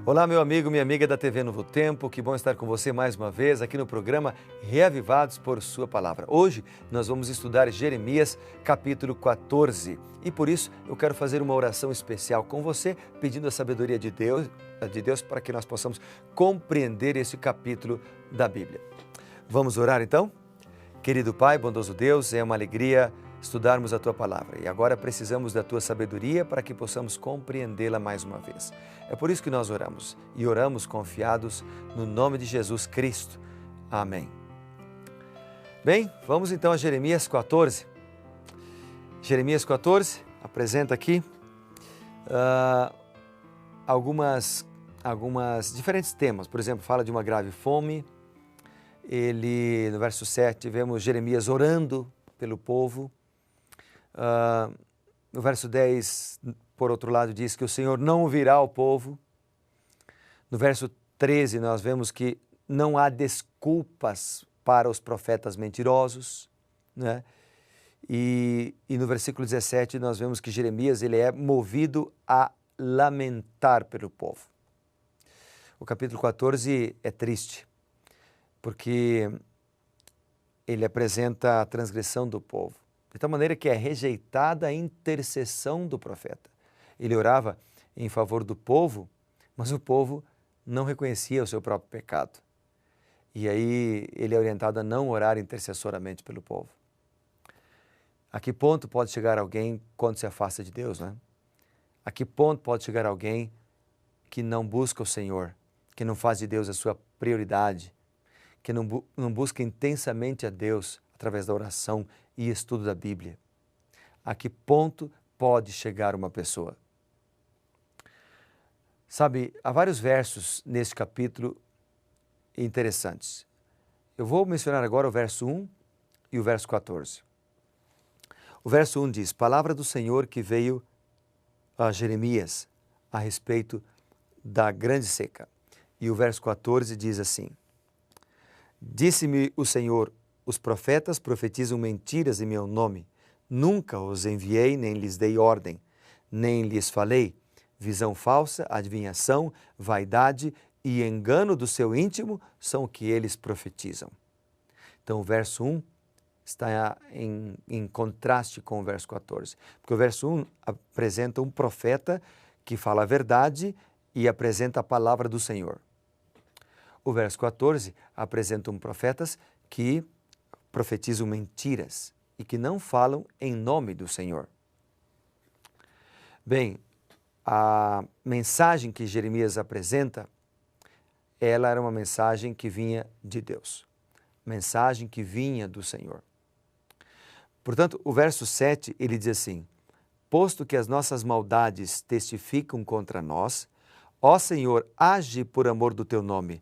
Olá, meu amigo, minha amiga da TV Novo Tempo, que bom estar com você mais uma vez aqui no programa Reavivados por Sua Palavra. Hoje nós vamos estudar Jeremias capítulo 14 e por isso eu quero fazer uma oração especial com você, pedindo a sabedoria de Deus para que nós possamos compreender esse capítulo da Bíblia. Vamos orar então? Querido Pai, bondoso Deus, é uma alegria estudarmos a Tua Palavra e agora precisamos da Tua sabedoria para que possamos compreendê-la mais uma vez. É por isso que nós oramos e oramos confiados no nome de Jesus Cristo. Amém. Bem, vamos então a Jeremias 14. Jeremias 14 apresenta aqui algumas diferentes temas. Por exemplo, fala de uma grave fome. No verso 7, vemos Jeremias orando pelo povo. No verso 10, por outro lado, diz que o Senhor não ouvirá o povo. No verso 13, nós vemos que não há desculpas para os profetas mentirosos, né? E no versículo 17, nós vemos que Jeremias ele é movido a lamentar pelo povo. O capítulo 14 é triste, porque ele apresenta a transgressão do povo, de tal maneira que é rejeitada a intercessão do profeta. Ele orava em favor do povo, mas o povo não reconhecia o seu próprio pecado. E aí ele é orientado a não orar intercessoramente pelo povo. A que ponto pode chegar alguém quando se afasta de Deus, né? A que ponto pode chegar alguém que não busca o Senhor, que não faz de Deus a sua prioridade, que não busca intensamente a Deus através da oração e estudo da Bíblia? A que ponto pode chegar uma pessoa? Sabe, há vários versos neste capítulo interessantes. Eu vou mencionar agora o verso 1 e o verso 14. O verso 1 diz: Palavra do Senhor que veio a Jeremias a respeito da grande seca. E o verso 14 diz assim: Disse-me o Senhor, os profetas profetizam mentiras em meu nome. Nunca os enviei, nem lhes dei ordem, nem lhes falei. Visão falsa, adivinhação, vaidade e engano do seu íntimo são o que eles profetizam. Então o verso 1 está em contraste com o verso 14. Porque o verso 1 apresenta um profeta que fala a verdade e apresenta a palavra do Senhor. O verso 14 apresenta profetas que profetizam mentiras e que não falam em nome do Senhor. Bem, a mensagem que Jeremias apresenta, ela era uma mensagem que vinha de Deus, mensagem que vinha do Senhor. Portanto, o verso 7, ele diz assim: Posto que as nossas maldades testificam contra nós, ó Senhor, age por amor do teu nome,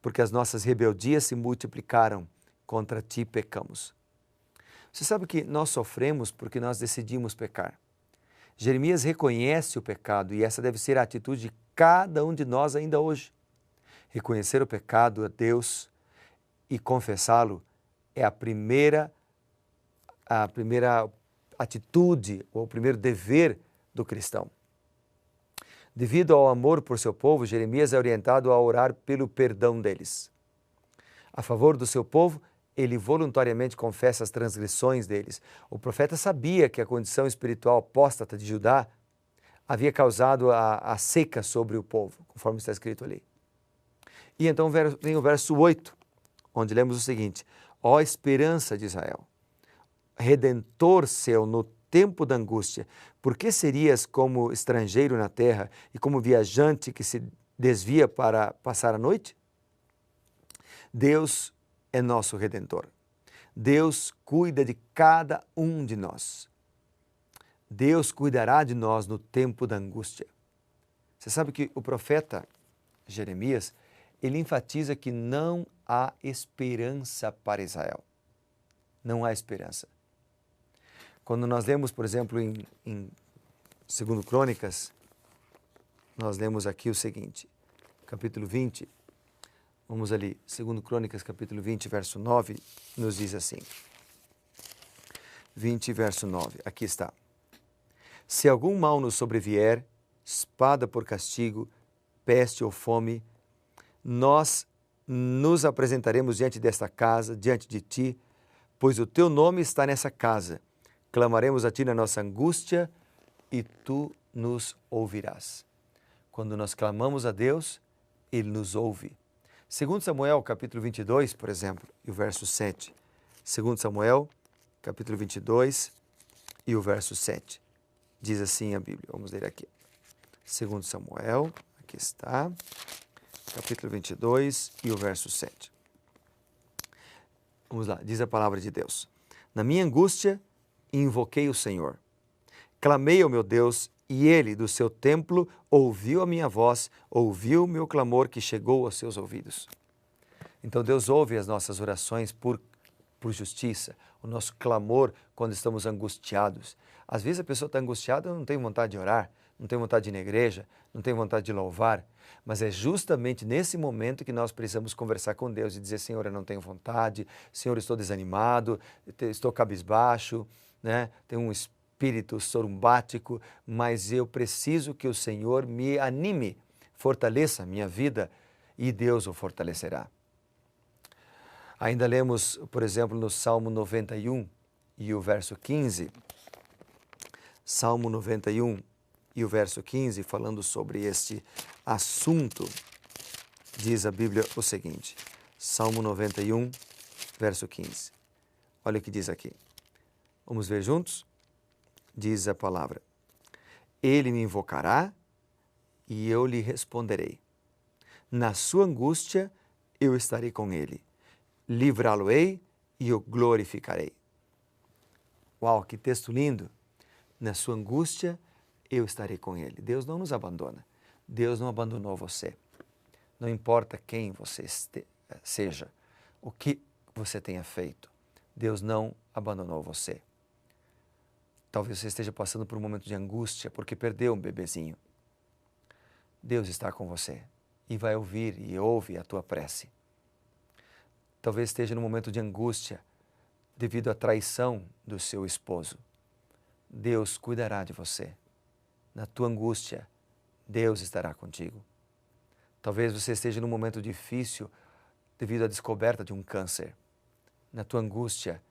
porque as nossas rebeldias se multiplicaram, contra ti pecamos. Você sabe que nós sofremos porque nós decidimos pecar. Jeremias reconhece o pecado e essa deve ser a atitude de cada um de nós ainda hoje. Reconhecer o pecado a Deus e confessá-lo é a primeira atitude ou o primeiro dever do cristão. Devido ao amor por seu povo, Jeremias é orientado a orar pelo perdão deles. A favor do seu povo, ele voluntariamente confessa as transgressões deles. O profeta sabia que a condição espiritual apóstata de Judá havia causado a seca sobre o povo, conforme está escrito ali. E então vem o verso 8, onde lemos o seguinte: Ó esperança de Israel, Redentor seu no tempo da angústia, por que serias como estrangeiro na terra e como viajante que se desvia para passar a noite? Deus é nosso Redentor. Deus cuida de cada um de nós. Deus cuidará de nós no tempo da angústia. Você sabe que o profeta Jeremias, ele enfatiza que não há esperança para Israel. Não há esperança. Quando nós lemos, por exemplo, em 2 Crônicas, nós lemos aqui o seguinte, capítulo 20, vamos ali, 2 Crônicas, capítulo 20, verso 9, nos diz assim, 20, verso 9, aqui está. Se algum mal nos sobrevier, espada por castigo, peste ou fome, nós nos apresentaremos diante desta casa, diante de ti, pois o teu nome está nessa casa. Clamaremos a ti na nossa angústia e tu nos ouvirás. Quando nós clamamos a Deus, Ele nos ouve. 2 Samuel, capítulo 22, por exemplo, e o verso 7. 2 Samuel, capítulo 22 e o verso 7. Diz assim a Bíblia. Vamos ler aqui. 2 Samuel, aqui está, capítulo 22 e o verso 7. Vamos lá, diz a palavra de Deus. Na minha angústia, invoquei o Senhor. Clamei ao meu Deus e Ele, do seu templo, ouviu a minha voz, ouviu o meu clamor que chegou aos seus ouvidos. Então Deus ouve as nossas orações por justiça, o nosso clamor quando estamos angustiados. Às vezes a pessoa está angustiada e não tem vontade de orar, não tem vontade de ir na igreja, não tem vontade de louvar, mas é justamente nesse momento que nós precisamos conversar com Deus e dizer: Senhor, eu não tenho vontade, Senhor, eu estou desanimado, estou cabisbaixo, né? Tenho um espírito sorumbático, mas eu preciso que o Senhor me anime, fortaleça a minha vida e Deus o fortalecerá. Ainda lemos, por exemplo, no Salmo 91 e o verso 15, Salmo 91 e o verso 15, falando sobre este assunto, diz a Bíblia o seguinte, Salmo 91, verso 15. Olha o que diz aqui. Vamos ver juntos? Diz a palavra: Ele me invocará e eu lhe responderei. Na sua angústia eu estarei com ele. Livrá-lo-ei e o glorificarei. Uau, que texto lindo! Na sua angústia eu estarei com ele. Deus não nos abandona. Deus não abandonou você. Não importa quem você seja, o que você tenha feito, Deus não abandonou você. Talvez você esteja passando por um momento de angústia porque perdeu um bebezinho. Deus está com você e vai ouvir e ouve a tua prece. Talvez esteja num momento de angústia devido à traição do seu esposo. Deus cuidará de você. Na tua angústia, Deus estará contigo. Talvez você esteja num momento difícil devido à descoberta de um câncer. Na tua angústia,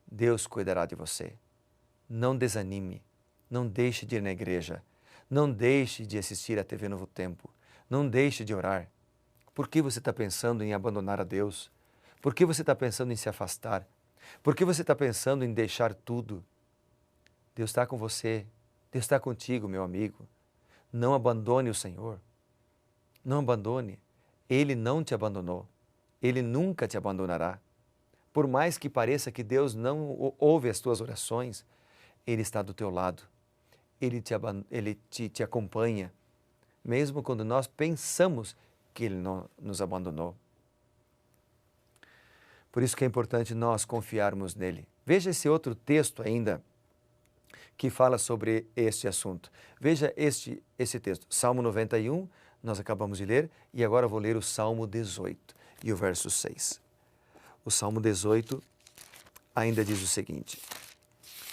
Deus cuidará de você. Não desanime, não deixe de ir na igreja, não deixe de assistir à TV Novo Tempo, não deixe de orar. Por que você está pensando em abandonar a Deus? Por que você está pensando em se afastar? Por que você está pensando em deixar tudo? Deus está com você, Deus está contigo, meu amigo. Não abandone o Senhor. Não abandone. Ele não te abandonou. Ele nunca te abandonará. Por mais que pareça que Deus não ouve as tuas orações, Ele está do teu lado. Ele te acompanha, mesmo quando nós pensamos que Ele não nos abandonou. Por isso que é importante nós confiarmos nele. Veja esse outro texto ainda que fala sobre este assunto. Veja esse texto, Salmo 91, nós acabamos de ler, e agora eu vou ler o Salmo 18 e o verso 6. O Salmo 18 ainda diz o seguinte,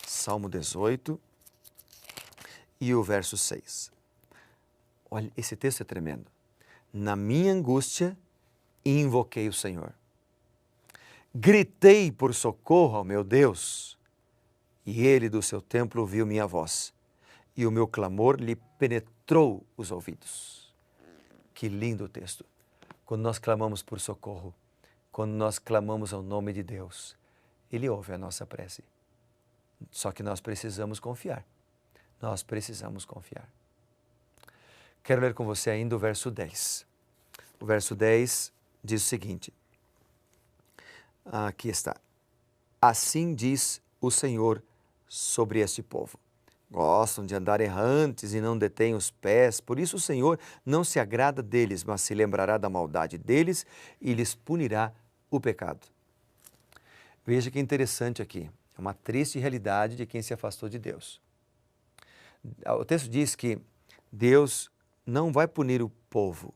Salmo 18 e o verso 6. Olha, esse texto é tremendo. Na minha angústia, invoquei o Senhor. Gritei por socorro ao meu Deus, e Ele do seu templo ouviu minha voz, e o meu clamor lhe penetrou os ouvidos. Que lindo texto! Quando nós clamamos por socorro, quando nós clamamos ao nome de Deus, Ele ouve a nossa prece. Só que nós precisamos confiar. Nós precisamos confiar. Quero ler com você ainda o verso 10. O verso 10 diz o seguinte. Aqui está. Assim diz o Senhor sobre este povo. Gostam de andar errantes e não detêm os pés, por isso o Senhor não se agrada deles, mas se lembrará da maldade deles e lhes punirá o pecado. Veja que interessante aqui, é uma triste realidade de quem se afastou de Deus. O texto diz que Deus não vai punir o povo,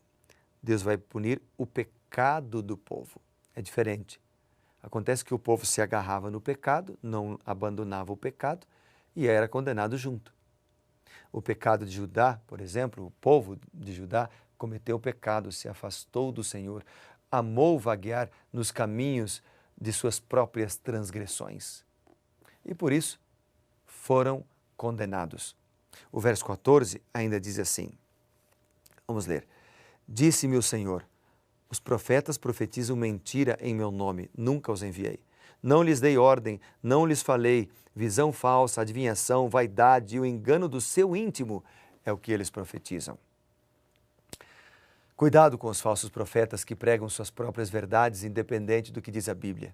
Deus vai punir o pecado do povo. É diferente. Acontece que o povo se agarrava no pecado, não abandonava o pecado e era condenado junto. O pecado de Judá, por exemplo, o povo de Judá cometeu pecado, se afastou do Senhor, amou vaguear nos caminhos de suas próprias transgressões. E por isso foram condenados. O verso 14 ainda diz assim, vamos ler. Disse-me o Senhor, os profetas profetizam mentira em meu nome, nunca os enviei. Não lhes dei ordem, não lhes falei, visão falsa, adivinhação, vaidade e o engano do seu íntimo é o que eles profetizam. Cuidado com os falsos profetas que pregam suas próprias verdades independente do que diz a Bíblia.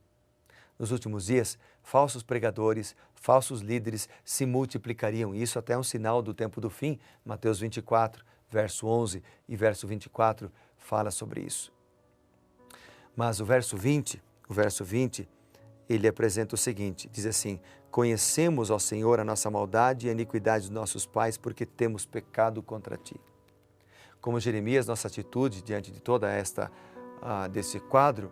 Nos últimos dias, falsos pregadores, falsos líderes se multiplicariam. Isso até é um sinal do tempo do fim. Mateus 24, verso 11 e verso 24 fala sobre isso. Mas o verso 20, ele apresenta o seguinte, diz assim, conhecemos, ó Senhor, a nossa maldade e a iniquidade dos nossos pais, porque temos pecado contra Ti. Como Jeremias, nossa atitude diante de toda desse quadro,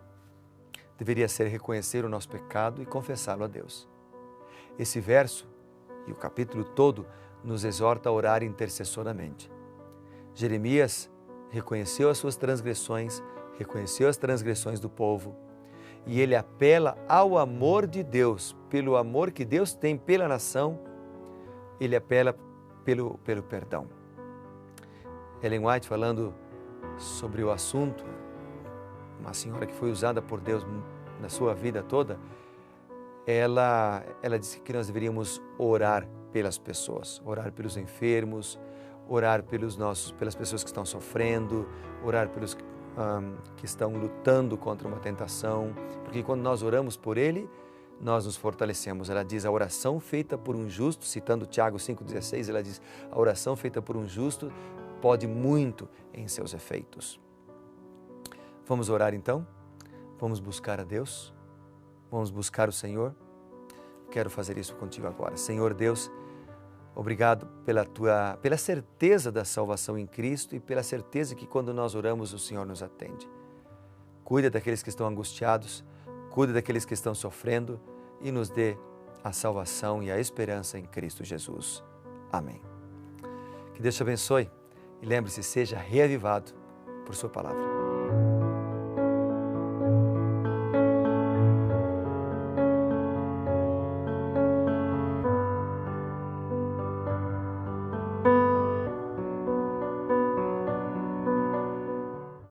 deveria ser reconhecer o nosso pecado e confessá-lo a Deus. Esse verso e o capítulo todo nos exorta a orar intercessoramente. Jeremias reconheceu as suas transgressões, reconheceu as transgressões do povo e ele apela ao amor de Deus, pelo amor que Deus tem pela nação, ele apela pelo perdão. Ellen White, falando sobre o assunto, uma senhora que foi usada por Deus na sua vida toda, ela disse que nós deveríamos orar pelas pessoas, orar pelos enfermos, orar pelas pessoas que estão sofrendo, orar pelos que estão lutando contra uma tentação, porque quando nós oramos por ele, nós nos fortalecemos. Ela diz, a oração feita por um justo, citando Tiago 5,16, ela diz, a oração feita por um justo pode muito em seus efeitos. Vamos orar então? Vamos buscar a Deus? Vamos buscar o Senhor? Quero fazer isso contigo agora. Senhor Deus, obrigado pela certeza da salvação em Cristo e pela certeza que quando nós oramos o Senhor nos atende. Cuida daqueles que estão angustiados, cuida daqueles que estão sofrendo e nos dê a salvação e a esperança em Cristo Jesus. Amém. Que Deus te abençoe e lembre-se, seja reavivado por sua palavra.